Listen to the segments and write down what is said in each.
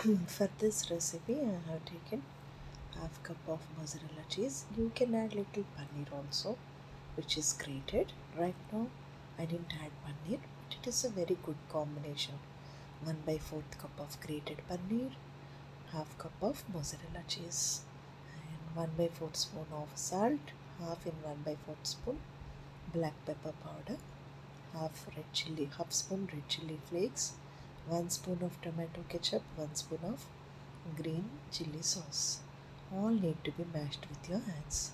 For this recipe, I have taken half cup of mozzarella cheese. You can add little paneer also, which is grated. Right now, I didn't add paneer, but it is a very good combination. 1 by 4th cup of grated paneer, half cup of mozzarella cheese, and 1 by 4th spoon of salt, half in 1 by 4th spoon black pepper powder, half spoon red chili flakes, 1 spoon of tomato ketchup, 1 spoon of green chili sauce. All need to be mashed with your hands.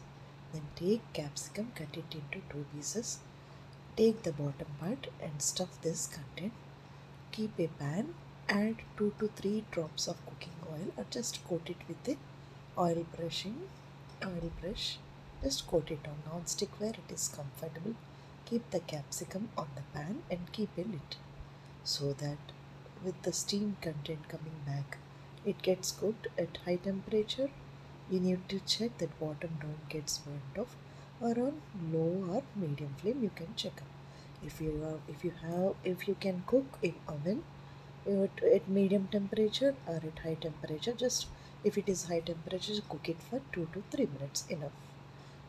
Then take capsicum, cut it into 2 pieces. Take the bottom part and stuff this content. Keep a pan, add 2 to 3 drops of cooking oil or just coat it with a oil oil brush. Just coat it on non-stick where it is comfortable. Keep the capsicum on the pan and keep a lid so that with the steam content coming back, it gets cooked at high temperature. You need to check that bottom don't gets burnt off, or on low or medium flame you can check up. If you can cook in oven at medium temperature or at high temperature, just if it is high temperature, cook it for 2 to 3 minutes enough,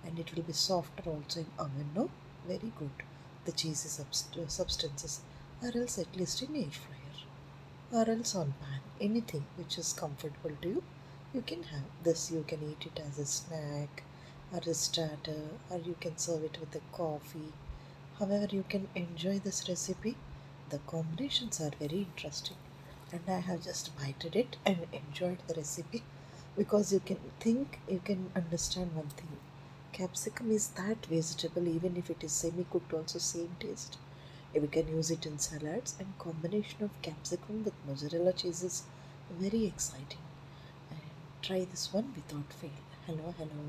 and it will be softer also in oven. No, very good. The cheesy substances, or else at least in air fryer or else on pan, anything which is comfortable to you. You can have this. You can eat it as a snack or a starter, or you can serve it with a coffee. However, you can enjoy this recipe. The combinations are very interesting, and I have just bited it and enjoyed the recipe because you can understand one thing. Capsicum is that vegetable, even if it is semi cooked, also same taste. We can use it in salads, and combination of capsicum with mozzarella cheese is very exciting. And try this one without fail. Hello, hello.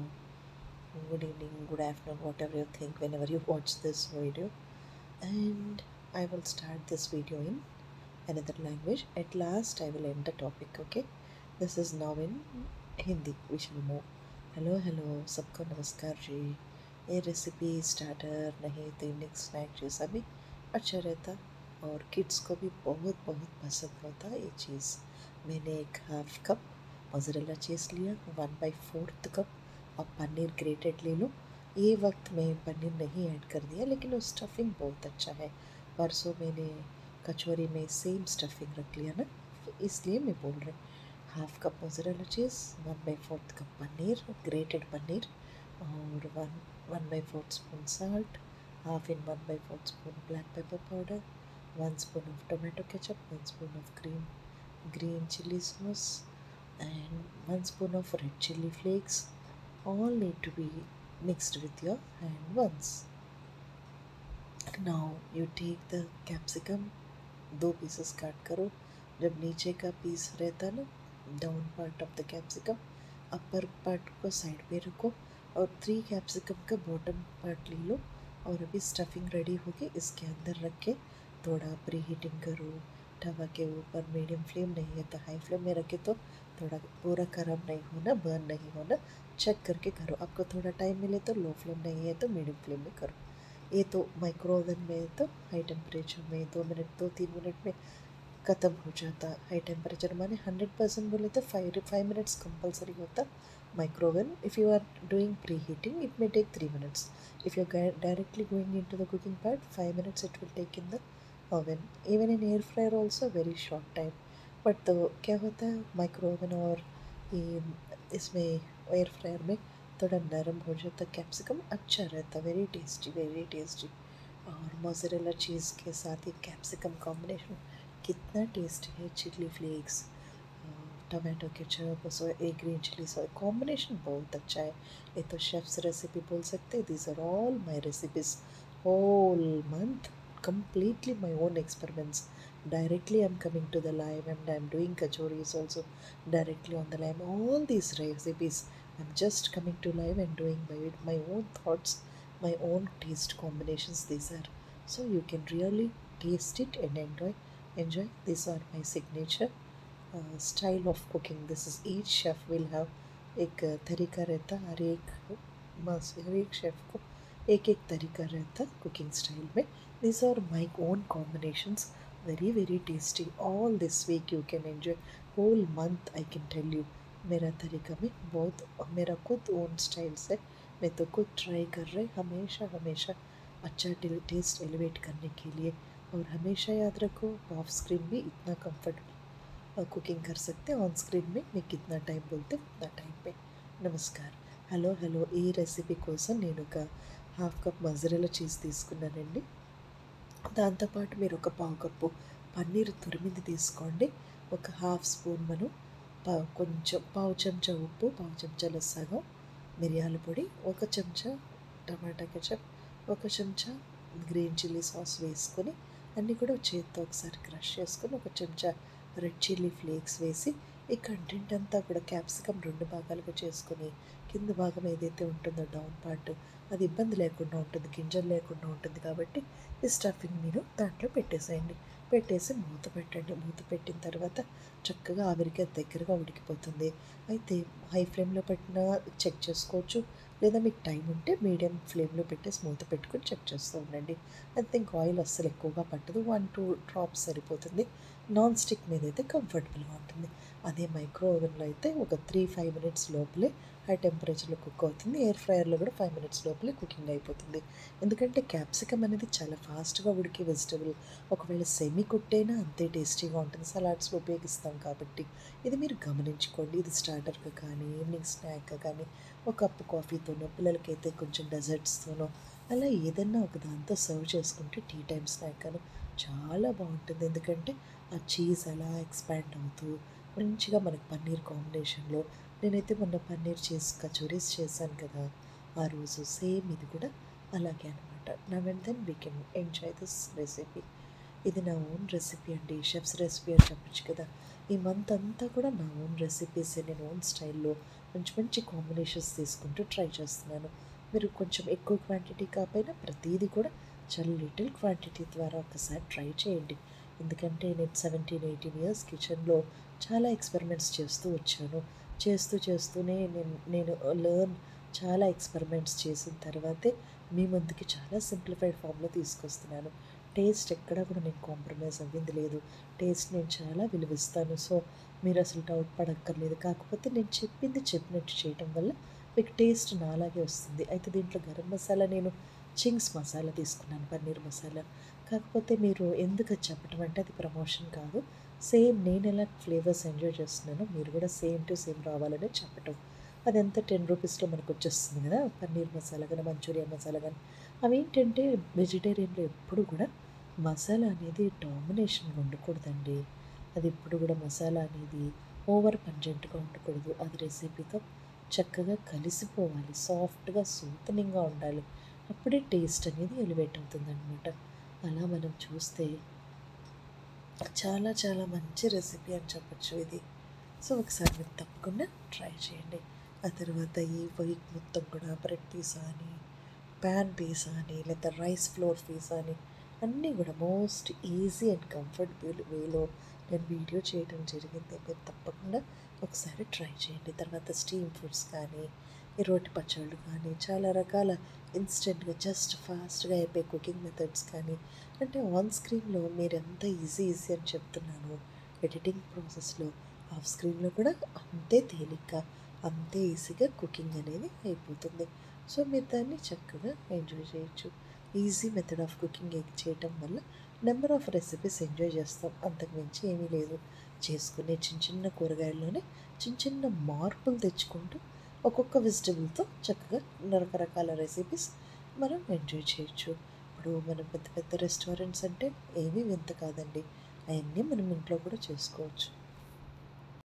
Good evening, good afternoon, whatever you think whenever you watch this video. And I will start this video in another language. At last, I will end the topic. Okay, this is now in Hindi. We shall move. Hello hello, सबको नमस्कार जी। ये recipe starter नहीं तो evening snack जैसा भी अच्छा रहता, और किड्स को भी बहुत बहुत पसंद होता ये चीज़। मैंने एक हाफ कप मोज़रेला चीज़ लिया, 1/4 कप और पनीर ग्रेटेड ले लो। ये वक्त में पनीर नहीं ऐड कर दिया, लेकिन वो स्टफिंग बहुत अच्छा है। परसों मैंने कचौरी में सेम स्टफिंग रख लिया ना, इसलिए मैं बोल रही। Half cup mozzarella cheese, 1/4 cup paneer, grated paneer, और 1/4 spoon salt, half in 1/4 spoon black pepper powder, 1 spoon of tomato ketchup, 1 spoon of green chili sauce, and 1 spoon of red chili flakes. All need to be mixed with your hand once. Now you take the capsicum, 2 pieces काट करो। जब नीचे का piece रहता ना, down part of the capsicum, upper part को side पे रखो, और 3 कैप्सिकम का बॉटम पार्ट ले लो। और अभी स्टफिंग रेडी होगी, इसके अंदर रख के थोड़ा प्री हीटिंग करो। तवा के ऊपर मीडियम फ्लेम नहीं है तो हाई फ्लेम में रखे तो थोड़ा पूरा ख़राब नहीं होना, बर्न नहीं होना, चेक करके करो। आपको थोड़ा टाइम मिले तो लो फ्लेम नहीं है तो मीडियम फ्लेम में करो। ये तो माइक्रो ओवन में तो हाई टेम्परेचर में 2-3 मिनट में ख़त्म हो जाता। हाई टेम्परेचर माने 100% बोले तो 5 मिनट्स कंपलसरी होता। Micro oven, if you are doing preheating, it may take 3 minutes. If you are directly going into the cooking part, 5 minutes it will take in the oven. Even in air fryer also very short time. But तो क्या होता है, micro oven और ये इसमें air fryer में थोड़ा नरम हो जाता कैप्सिकम, अच्छा रहता, वेरी टेस्टी, वेरी टेस्टी। और मोज़रेला चीज़ के साथ ये कैप्सिकम कॉम्बिनेशन कितना टेस्टी है। चिली फ्लेक्स, टमाटो केचप, एक ग्रीन चिली सॉस, कॉम्बिनेशन बहुत अच्छा है। ये तो शेफ्स रेसिपी बोल सकते हैं। These are all my recipes whole month, completely my own experiments. Directly I'm coming to the live and I'm doing kachoris also directly on the live. All these recipes I'm just coming to live and doing my own thoughts, my own taste combinations these are. So you can really taste it and enjoy. These are my signature style of cooking. This is each chef will have एक तरीका रहता, हर एक chef को एक एक तरीका रहता cooking style में। These are my own combinations, very very tasty. All this week you can enjoy whole month I can tell you मेरा तरीका में बहुत मेरा खुद ओन स्टाइल से मैं तो खुद ट्राई कर रहे हमेशा हमेशा अच्छा टेस्ट एलिवेट करने के लिए। और हमेशा याद रखो ऑफ स्क्रीन भी इतना कंफर्टेबल कुकिंग कर सकते हैं, ऑन स्क्रीन में मैं कितना टाइम बोलते उतना टाइम पे। నమస్కారం. హలో ఈ రెసిపీ కోసం నేను ఒక హాఫ్ కప్ మజరెలా చీజ్ తీసుకున్నానండి. దాంతోపాటు మీరు ఒక పావు కప్పు పన్నీర్ తురిమింది తీసుకోండి. ఒక హాఫ్ స్పూన్ కొంచెం పావు చెంచా ఉప్పు, పావు చెంచాలో సగం మిరియాల పొడి, ఒక చెంచా టమాటా కెచప్, ఒక చెంచా గ్రీన్ చిల్లీ సాస్ వేసుకొని అన్నీ కూడా చేత్తో ఒకసారి క్రష్ చేసుకొని ఒక చెంచా రెడ్ చిల్లీ ఫ్లేక్స్ వేసి ఈ కంటెంట్ అంతా కూడా క్యాప్సికమ్ 2 భాగాలుగా చేసుకొని కింద భాగం ఏదైతే ఉంటుందో డౌన్ పార్ట్ అది ఇబ్బంది లేకుండా ఉంటుంది, గింజలు లేకుండా ఉంటుంది కాబట్టి ఈ స్టఫింగ్ మీరు దాంట్లో పెట్టేసేయండి. పెట్టేసి మూత పెట్టండి. మూత పెట్టిన తర్వాత చక్కగా ఆవిరికి దగ్గరగా ఉడికిపోతుంది. అయితే హై ఫ్లేమ్లో పెట్టినా చెక్ చేసుకోవచ్చు, లేదా మీకు టైం ఉంటే మీడియం ఫ్లేమ్లో పెట్టేసి మూత పెట్టుకొని చెక్ చేస్తూ ఉండండి. అయితే ఇంక ఆయిల్ అస్సలు ఎక్కువగా పట్టదు, 1-2 డ్రాప్స్ సరిపోతుంది. నాన్ స్టిక్ మీద అయితే కంఫర్టబుల్గా ఉంటుంది. అదే మైక్రో ఓవెన్లో అయితే ఒక 3-5 మినిట్స్ లోపలే హై టెంపరేచర్లో కుక్ అవుతుంది. ఎయిర్ ఫ్రైయర్లో కూడా 5 మినిట్స్ లోపలే కుకింగ్ అయిపోతుంది. ఎందుకంటే క్యాప్సికమ్ అనేది చాలా ఫాస్ట్గా ఉడికే వెజిటబుల్. ఒకవేళ సెమీ కుక్డ్ అయినా అంతే టేస్టీగా ఉంటుంది, సలాడ్స్లో ఉపయోగిస్తాం కాబట్టి. ఇది మీరు గమనించుకోండి. ఇది స్టార్టర్గా కానీ ఈవినింగ్ స్నాక్గా కానీ ఒక కప్పు కాఫీతోనో పిల్లలకైతే కొంచెం డెజర్ట్స్తోనో అలా ఏదన్నా ఒక దాంతో సర్వ్ చేసుకుంటే టీ టైమ్ స్నాక్ అని చాలా బాగుంటుంది. ఎందుకంటే ఆ చీజ్ అలా ఎక్స్పాండ్ అవుతూ మంచిగా మనకి పన్నీర్ కాంబినేషన్లో నేనైతే మొన్న పన్నీర్ చీజ్ కచోరీస్ చేశాను కదా, ఆ రోజు సేమ్ ఇది కూడా అలాగే అనమాట. Now and then we can enjoy this recipe. ఇది నా ఓన్ రెసిపీ అండి, షెఫ్స్ రెసిపీ అని చెప్పచ్చు కదా. ఈ మంత్ అంతా కూడా నా ఓన్ రెసిపీస్ నేను ఓన్ స్టైల్లో మంచి మంచి కాంబినేషన్స్ తీసుకుంటూ ట్రై చేస్తున్నాను. మీరు కొంచెం ఎక్కువ క్వాంటిటీ కాకపోయినా ప్రతిదీ కూడా చాలా లిటిల్ క్వాంటిటీ ద్వారా ఒకసారి ట్రై చేయండి. ఎందుకంటే నేను 17-18 ఇయర్స్ కిచెన్లో చాలా ఎక్స్పెరిమెంట్స్ చేస్తూ వచ్చాను. చేస్తూనే నేను చాలా ఎక్స్పెరిమెంట్స్ చేసిన తర్వాతే మీ ముందుకి చాలా సింప్లిఫైడ్ ఫామ్లో తీసుకొస్తున్నాను. టేస్ట్ ఎక్కడ కూడా నేను కాంప్రమైజ్ అవ్వింది లేదు. టేస్ట్ నేను చాలా విలువిస్తాను. సో మీరు అసలు డౌట్ పడక్కర్లేదు. కాకపోతే నేను చెప్పింది చెప్పినట్టు చేయటం వల్ల మీకు టేస్ట్ నాలాగే వస్తుంది. అయితే దీంట్లో గరం మసాలా నేను చింగ్స్ మసాలా తీసుకున్నాను, పన్నీర్ మసాలా. కాకపోతే మీరు ఎందుకు అది చెప్పటం అంటే అది ప్రమోషన్ కాదు. సేమ్ నేను ఎలా ఫ్లేవర్స్ ఎంజాయ్ చేస్తున్నానో మీరు కూడా సేమ్ టు సేమ్ రావాలని చెప్పటం. అదంతా 10 రూపీస్లో మనకు వచ్చేస్తుంది కదా, పన్నీర్ మసాలా కానీ మంచూరియా మసాలా కానీ. అవి ఏంటంటే వెజిటేరియన్లో ఎప్పుడు కూడా మసాలా అనేది డామినేషన్గా ఉండకూడదండి. అది ఎప్పుడు కూడా మసాలా అనేది ఓవర్ పంజెంట్గా ఉండకూడదు. అది రెసిపీతో చక్కగా కలిసిపోవాలి, సాఫ్ట్గా సూతనింగ్గా ఉండాలి. అప్పుడే టేస్ట్ అనేది ఎలివేట్ అవుతుందన్నమాట. అలా మనం చూస్తే చాలా చాలా మంచి రెసిపీ అని చెప్పచ్చు ఇది. సో ఒకసారి మీరు తప్పకుండా ట్రై చేయండి. ఆ తర్వాత ఈ వీక్ మొత్తం కూడా బ్రెడ్ పిజ్జా అని, ప్యాన్ పిజ్జా అని, లేదా రైస్ ఫ్లోర్ పిజ్జా అని అన్నీ కూడా మోస్ట్ ఈజీ అండ్ కంఫర్టబుల్ వేలో నేను వీడియో చేయడం జరిగింది. మీరు తప్పకుండా ఒకసారి ట్రై చేయండి. తర్వాత స్టీమ్ ఫుడ్స్ కానీ, ఈ రోటి పచ్చళ్ళు కానీ, చాలా రకాల ఇన్స్టెంట్గా జస్ట్ ఫాస్ట్గా అయిపోయే కుకింగ్ మెథడ్స్ కానీ, అంటే ఆన్ స్క్రీన్లో మీరు ఎంత ఈజీ అని చెప్తున్నాను, ఎడిటింగ్ ప్రాసెస్లో ఆఫ్ స్క్రీన్లో కూడా అంతే తేలిగ్గా అంతే ఈజీగా కుకింగ్ అనేది అయిపోతుంది. సో మీరు దాన్ని చక్కగా ఎంజాయ్ చేయొచ్చు. ఈజీ మెథడ్ ఆఫ్ కుకింగ్ చేయటం వల్ల నెంబర్ ఆఫ్ రెసిపీస్ ఎంజాయ్ చేస్తాం, అంతకు మించి ఏమీ లేదు. చేసుకునే చిన్న చిన్న కూరగాయల్లోనే చిన్న చిన్న మార్పులు తెచ్చుకుంటూ ఒక్కొక్క వెజిటబుల్తో చక్కగా రకరకాల రెసిపీస్ మనం ఎంజాయ్ చేయొచ్చు. ఇప్పుడు మనం పెద్ద పెద్ద రెస్టారెంట్స్ అంటే ఏమీ వింత కాదండి, అవన్నీ మనం ఇంట్లో కూడా చేసుకోవచ్చు.